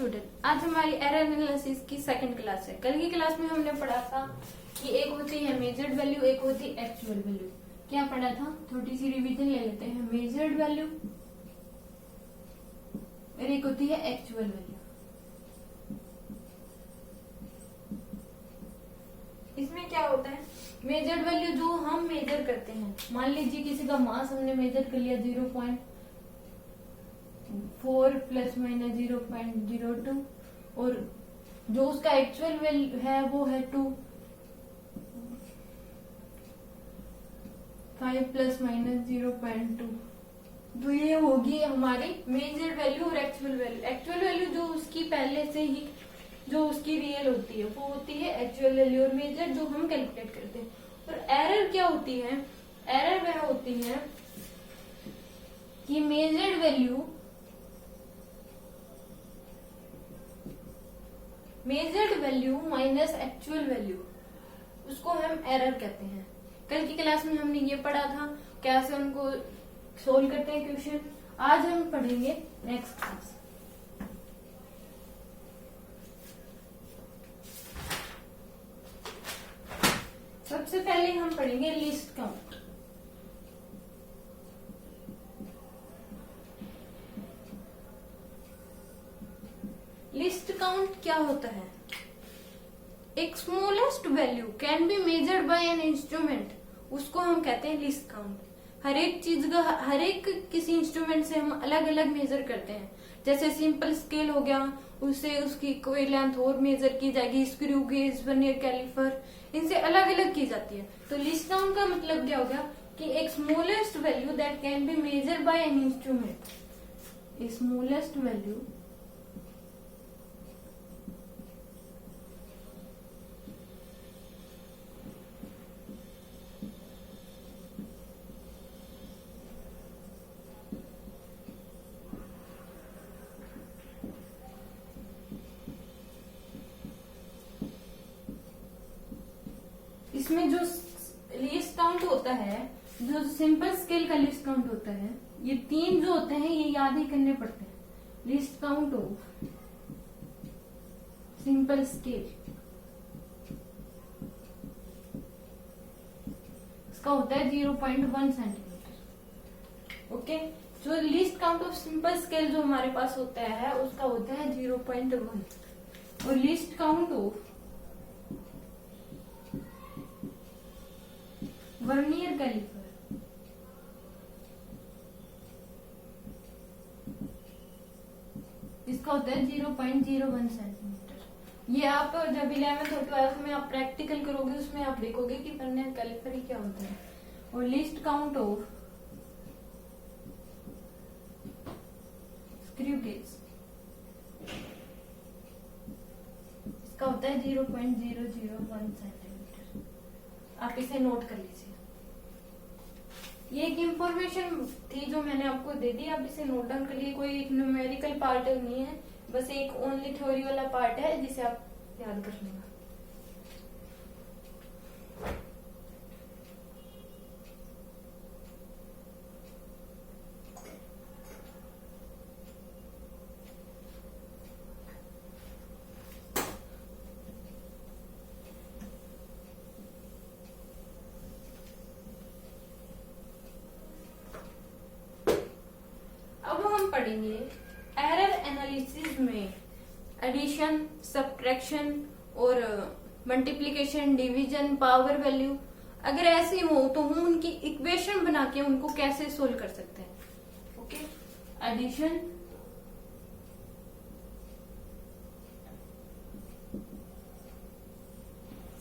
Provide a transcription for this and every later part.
Student, आज हमारी error analysis की सेकंड क्लास है। कल की क्लास में हमने पढ़ा था कि एक होती है मेजर्ड वैल्यू, एक होती है एक्चुअल वैल्यू। क्या पढ़ा था? थोड़ी सी रिवीजन ले लेते हैं। मेजर्ड वैल्यू और एक होती है एक्चुअल वैल्यू। इसमें क्या होता है? मेजर्ड वैल्यू जो हम मेजर करते हैं, मान लीजिए किसी का मास हमने मेजर कर लिया 0.4 प्लस माइनस 0.02 और जो उसका एक्चुअल वैल्यू है वो है 5 प्लस माइनस 0.2। तो ये होगी हमारी मेजर्ड वैल्यू और एक्चुअल वैल्यू। एक्चुअल वैल्यू जो उसकी पहले से ही जो उसकी रियल होती है वो होती है एक्चुअल वैल्यू, और मेजर जो हम कैलकुलेट करते हैं। और एरर क्या होती है? एरर वह होती है कि measured value minus actual value, उसको हम एरर कहते हैं। कल की क्लास में हमने ये पढ़ा था कैसे उनको सोल्व करते हैं क्वेश्चन। आज हम पढ़ेंगे नेक्स्ट क्लास। सबसे पहले हम पढ़ेंगे लिस्ट काउंट। लिस्ट काउंट क्या होता है? एक smallest value can be measured by an instrument, उसको हम कहते हैं लिस्ट काउंट। हर एक चीज का हर एक किसी इंस्ट्रूमेंट से हम अलग अलग मेजर करते हैं। जैसे सिंपल स्केल हो गया, उससे उसकी कोई लेंथ और मेजर की जाएगी, स्क्रू गेज, वर्नियर कैलिपर, इनसे अलग अलग की जाती है। तो लिस्ट काउंट का मतलब क्या हो गया कि एक smallest value that can be measured by an instrument, smallest value इसमें जो लिस्ट काउंट होता है, जो सिंपल स्केल का लिस्ट काउंट होता है, ये तीन जो होते हैं ये याद ही करने पड़ते हैं। List count of simple scale, इसका होता है 0.1 सेंटीमीटर। ओके, जो list count of simple scale जो हमारे पास होता है उसका होता है 0.1, और least count of vernier calliper इसका होता है 0.01 सेंटीमीटर। ये आप जब 11th और 12th में आप प्रैक्टिकल करोगे उसमें आप देखोगे कि वर्नियर कैलिपर ही क्या होता है। और least count of screw gauge, इसका होता है 0.001 सेंटीमीटर। आप इसे नोट कर लीजिए। ये एक इंफॉर्मेशन थी जो मैंने आपको दे दी, आप इसे नोट डाउन कर लिए। कोई एक न्यूमेरिकल पार्ट नहीं है, बस एक ओनली थ्योरी वाला पार्ट है जिसे आप याद कर लेना। पढ़ेंगे एरर एनालिसिस में एडिशन, सब्ट्रैक्शन और मल्टीप्लिकेशन, डिवीजन, पावर वैल्यू अगर ऐसी हो तो हम उनकी इक्वेशन बना के उनको कैसे सोल्व कर सकते हैं। Okay, addition,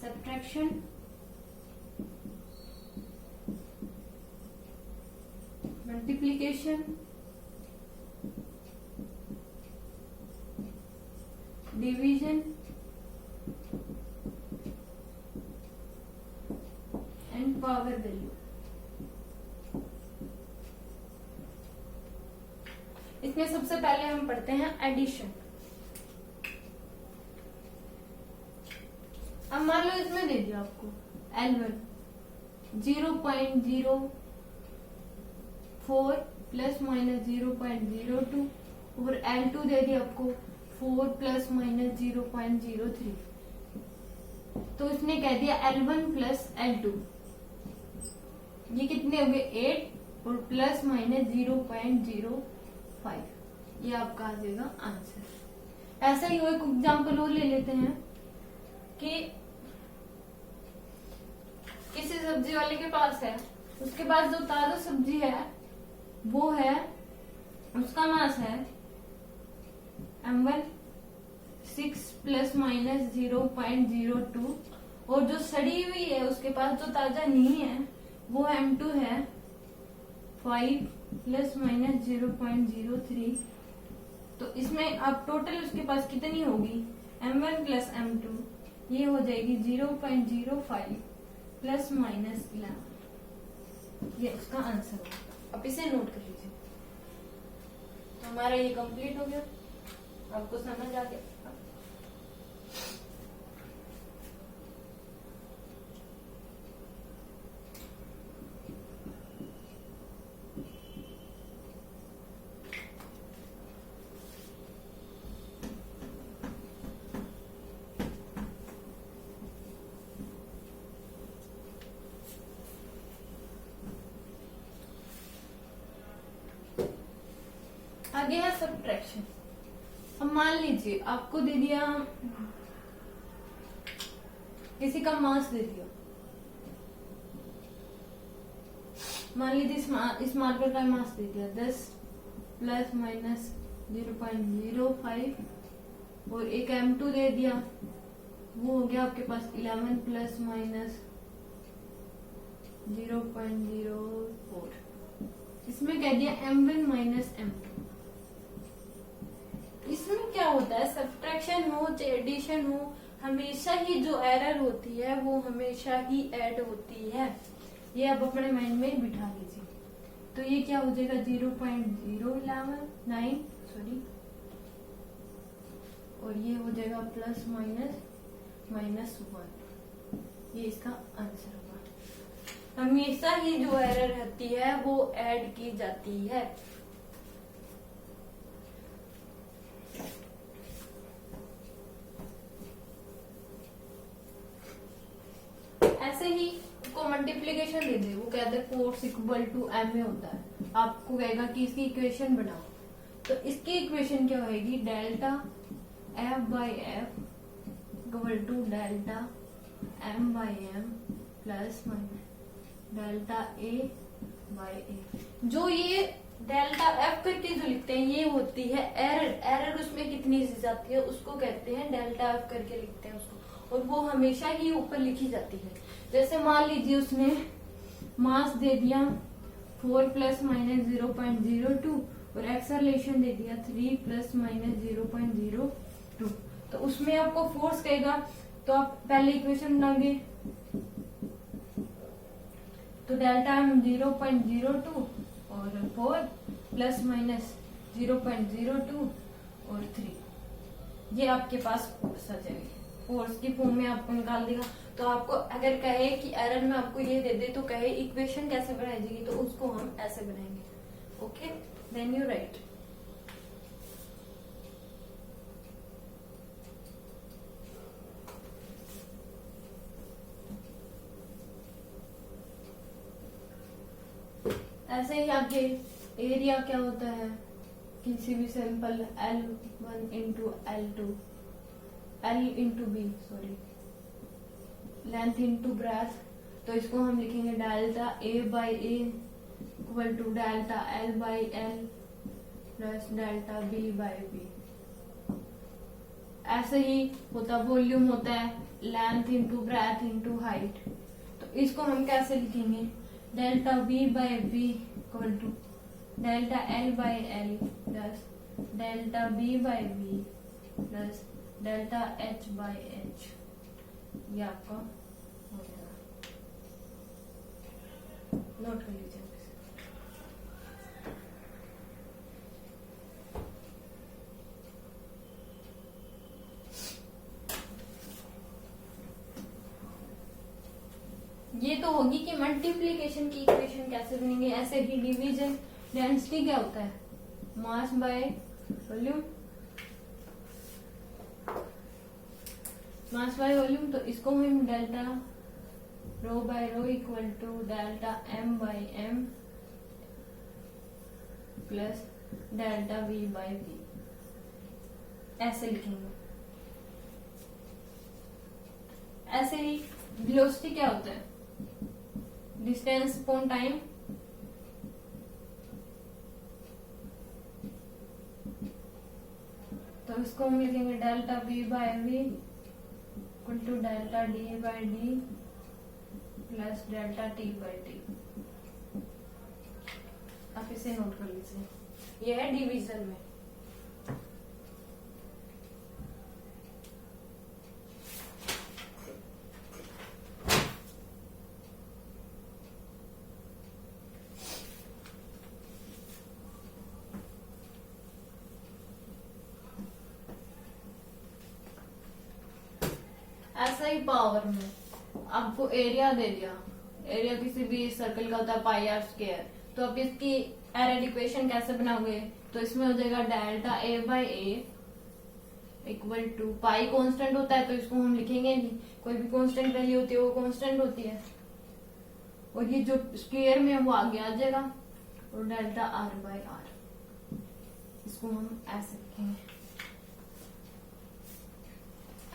subtraction, multiplication, division and power value. इसमें सबसे पहले हम पढ़ते हैं एडिशन। अब मान लो इसमें दे दिया आपको L1 0.04 प्लस माइनस 0.02 और L2 दे दिया आपको 4 प्लस माइनस 0.03, तो इसने कह दिया L1 प्लस L2, ये कितने हो गए 8 और प्लस माइनस 0.05, ये आपका आ जाएगा आंसर। ऐसा ही एक एग्जाम्पल और ले लेते हैं कि किसी सब्जी वाले के पास है, उसके पास जो ताजा सब्जी है वो है, उसका मास है M1 6 प्लस माइनस 0.02, और जो सड़ी हुई है उसके पास जो ताजा नहीं है वो M2 है 5 प्लस माइनस 0.03। तो इसमें अब टोटल उसके पास कितनी होगी M1 प्लस M2, ये हो जाएगी 0.05 प्लस माइनस 11, ये उसका आंसर होगा। अब इसे नोट कर लीजिए। तो हमारा ये कंप्लीट हो गया, आपको समझ आ गया। आगे है सब्ट्रैक्शन। अब मान लीजिए आपको दे दिया, किसी का मास दे दिया, मान लीजिए इस मार्कर का मास दे दिया 10 प्लस माइनस 0.05, और एक M2 दे दिया, वो हो गया आपके पास 11 प्लस माइनस 0.04। इसमें कह दिया M1 माइनस M2। इसमें क्या होता है, सब्ट्रैक्शन हो चाहे एडिशन हो, हमेशा ही जो एरर होती है वो हमेशा ही ऐड होती है। ये आप अपने माइंड में बिठा लीजिए। तो ये क्या हो जाएगा 0.0119 सॉरी, और ये हो जाएगा प्लस माइनस -1, ये इसका आंसर होगा। हमेशा ही जो एरर रहती है वो ऐड की जाती है। ऐसे ही को मल्टीप्लीकेशन दे दे, वो कहते हैं force equal to M A होता है, आपको कहेगा कि इसकी इक्वेशन बनाओ, तो इसकी इक्वेशन क्या होगी, delta f by f equal to delta m by m plus minus delta A by a. जो ये डेल्टा एफ करके जो लिखते हैं ये होती है एरर, एरर उसमें कितनी सी जाती है उसको कहते हैं डेल्टा एफ करके लिखते हैं उसको, और वो हमेशा ही ऊपर लिखी जाती है। जैसे मान लीजिए उसने मास दे दिया 4 प्लस माइनस 0.02 और एक्सेलरेशन दे दिया 3 प्लस माइनस 0.02, तो उसमें आपको फोर्स कहेगा, तो आप पहले इक्वेशन बनाओगे, तो डेल्टा एम 0.02 और 4 प्लस माइनस 0.02 और 3, ये आपके पास फोर्स आ जाएगी, फोर्स की फॉर्म में आपको निकाल देगा। तो आपको अगर कहे कि एरर में आपको ये दे दे तो कहे इक्वेशन कैसे बनाई जाएगी, तो उसको हम ऐसे बनाएंगे। Okay, then you write. ऐसे ही आगे एरिया क्या होता है किसी भी sample L1 into L2 L into B sorry length into breadth, तो इसको हम लिखेंगे delta A by A equal to delta L by L plus delta B by B. ऐसे ही होता वॉल्यूम होता है length into breadth into height, तो इसको हम कैसे लिखेंगे, delta B by B equal to delta L by L plus delta B by B plus delta H by H, ये आपका हो जाएगा। नोट कर लीजिए। ये तो होगी कि मल्टीप्लीकेशन की इक्वेशन कैसे बनेंगे। ऐसे ही डिवीजन डेंसिटी क्या होता है, mass by volume, mass by volume, तो इसको हम delta rho by rho equal to delta M by M plus delta V by V ऐसे लिखेंगे। ऐसे ही वेलोसिटी क्या होता है, डिस्टेंस अपॉन टाइम, तो इसको हम लिखेंगे delta V by V equal to delta D by D plus delta T by T. आप इसे नोट कर लीजिए, यह है डिवीजन में। ऐसा ही पावर में आपको एरिया दे दिया, एरिया किसी भी सर्कल का होता है पाई आर स्क्वायर, तो आप इसकी एरिया इक्वेशन कैसे बनाओगे, तो इसमें हो जाएगा delta A by A equal to pi constant होता है तो इसको हम लिखेंगे नहीं, कोई भी कांस्टेंट वैल्यू होती है वो कांस्टेंट होती है, और ये जो स्क्वायर में है वो आगे आ जाएगा, और डेल्टा आर बाय आर, इसको हम ऐसे लिखेंगे।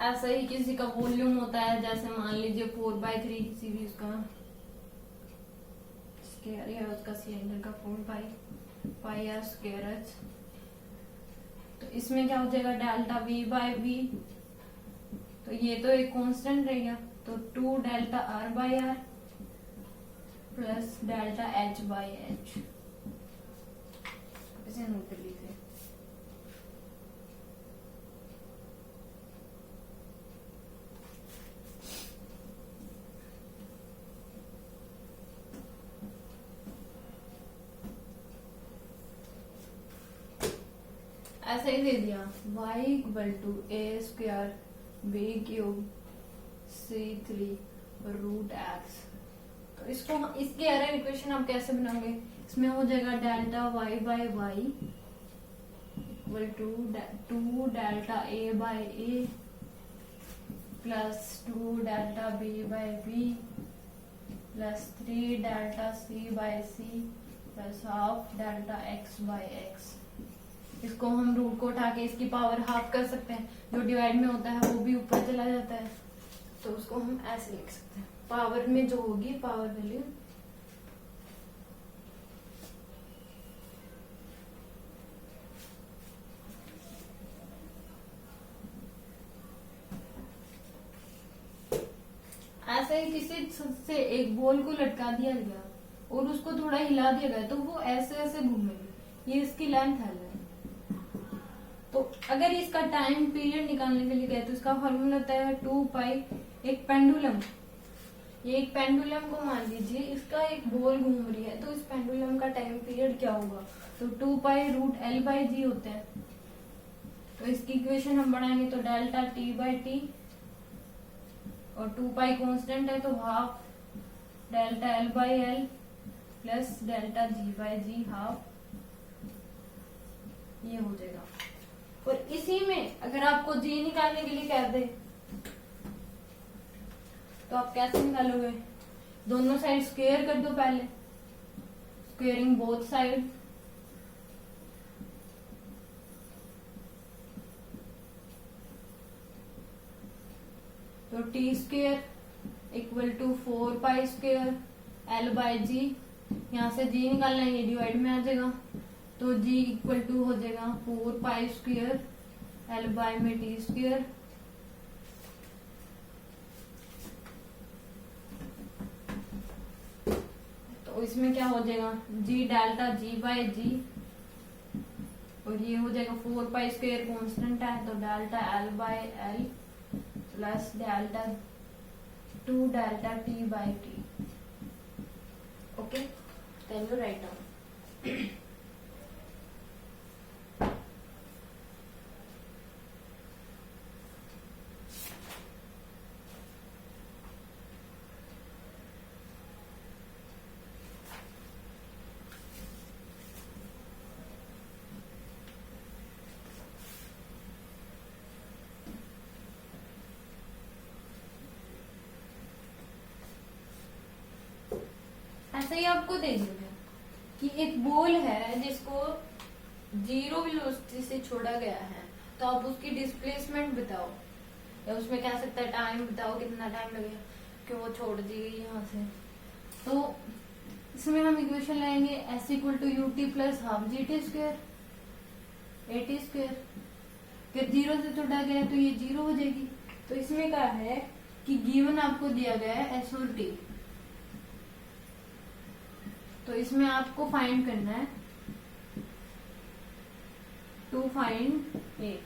ऐसा ही किसी का वॉल्यूम होता है, जैसे मान लीजिए 4/3 किसी भी उसका स्क्वायर है, उसका सिलेंडर का 4 आर स्क्वायर एच, तो इसमें क्या हो जाएगा डेल्टा वी बाय वी, तो ये तो एक कांस्टेंट रहेगा, तो 2 delta R by R plus delta H by H, इसे नोट कर लीजिए। ऐसा ही दे दिया y equal to A square B cube C3 root X, तो इसको इसके एरर इक्वेशन आप कैसे बनाओगे, इसमें हो जाएगा delta y by Y equal to 2 delta a by a plus 2 delta b by b plus 3 delta c by c plus half delta x by x। इसको हम रूट को उठा के इसकी पावर हाफ कर सकते हैं, जो डिवाइड में होता है वो भी ऊपर चला जाता है, तो उसको हम ऐसे लिख सकते हैं, पावर में जो होगी पावर वैल्यू ऐसे ही किसी से एक बॉल को लटका दिया गया और उसको थोड़ा हिला दिया गया तो वो ऐसे ऐसे घूमेगी, ये इसकी लेंथ है। तो अगर इसका टाइम पीरियड निकालने के लिए गए तो इसका फॉर्मूला होता है 2 पाई, एक पेंडुलम, ये एक पेंडुलम को मान लीजिए इसका एक बॉल घूम रही है, तो इस पेंडुलम का टाइम पीरियड क्या होगा, तो 2 पाई रूट एल बाई जी होते हैं, तो इसकी इक्वेशन हम बढ़ाएंगे तो डेल्टा टी बाई टी, और 2 पाई कांस्टेंट है तो half delta L by L plus delta G by G half, ये हो जाएगा। और इसी में अगर आपको जी निकालने के लिए कह दे तो आप कैसे निकालोगे, दोनों साइड स्क्वायर कर दो, पहले स्क्वेयरिंग बोथ साइड, तो t square equal to 4 pi square l by g, यहाँ से जी निकालना है, ये डिवाइड में आ जाएगा, तो g इक्वल टू हो जाएगा 4 पाई स्क्वायर एल बाय में टी स्क्वायर, तो इसमें क्या हो जाएगा g डेल्टा g बाय जी, और ये हो जाएगा 4 पाई स्क्वायर कांस्टेंट है तो delta L by L plus delta 2 delta T by T. Okay, can you write down? ऐसे ही आपको दे देंगे कि एक बॉल है जिसको 0 वेलोसिटी से छोड़ा गया है, तो आप उसकी डिस्प्लेसमेंट बताओ, या उसमें कह सकता है टाइम बताओ, कितना टाइम लगेगा कि वो छोड़ दी गई यहाँ से। तो इसमें हम इक्वेशन लाएंगे s equal to U T plus half G T square A T square. फिर 0 से छोड़ा गया है तो ये 0 हो जाएगी। तो इसमें क्या है कि गिवन आपको दिया गया है एस और टी, तो इसमें आपको फाइंड करना है टू फाइंड ए।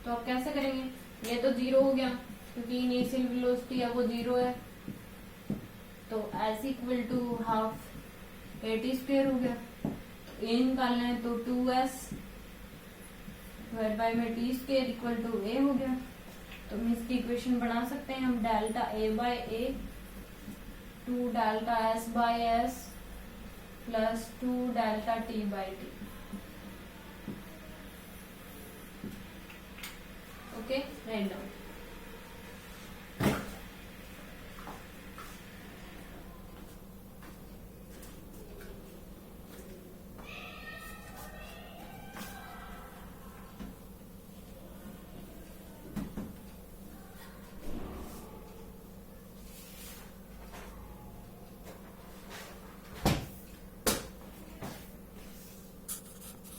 तो आप कैसे करेंगे, ये तो 0 हो गया क्योंकि इनिशियल वेलोसिटी है वो 0 है, तो s equal to half A T square हो गया। तो ए निकालना है तो 2s डिवाइड बाय में T square equal to A हो गया। तो हम इसकी इक्वेशन बना सकते हैं हम, delta A by A to delta S by S plus 2 delta T by T. Okay, write down.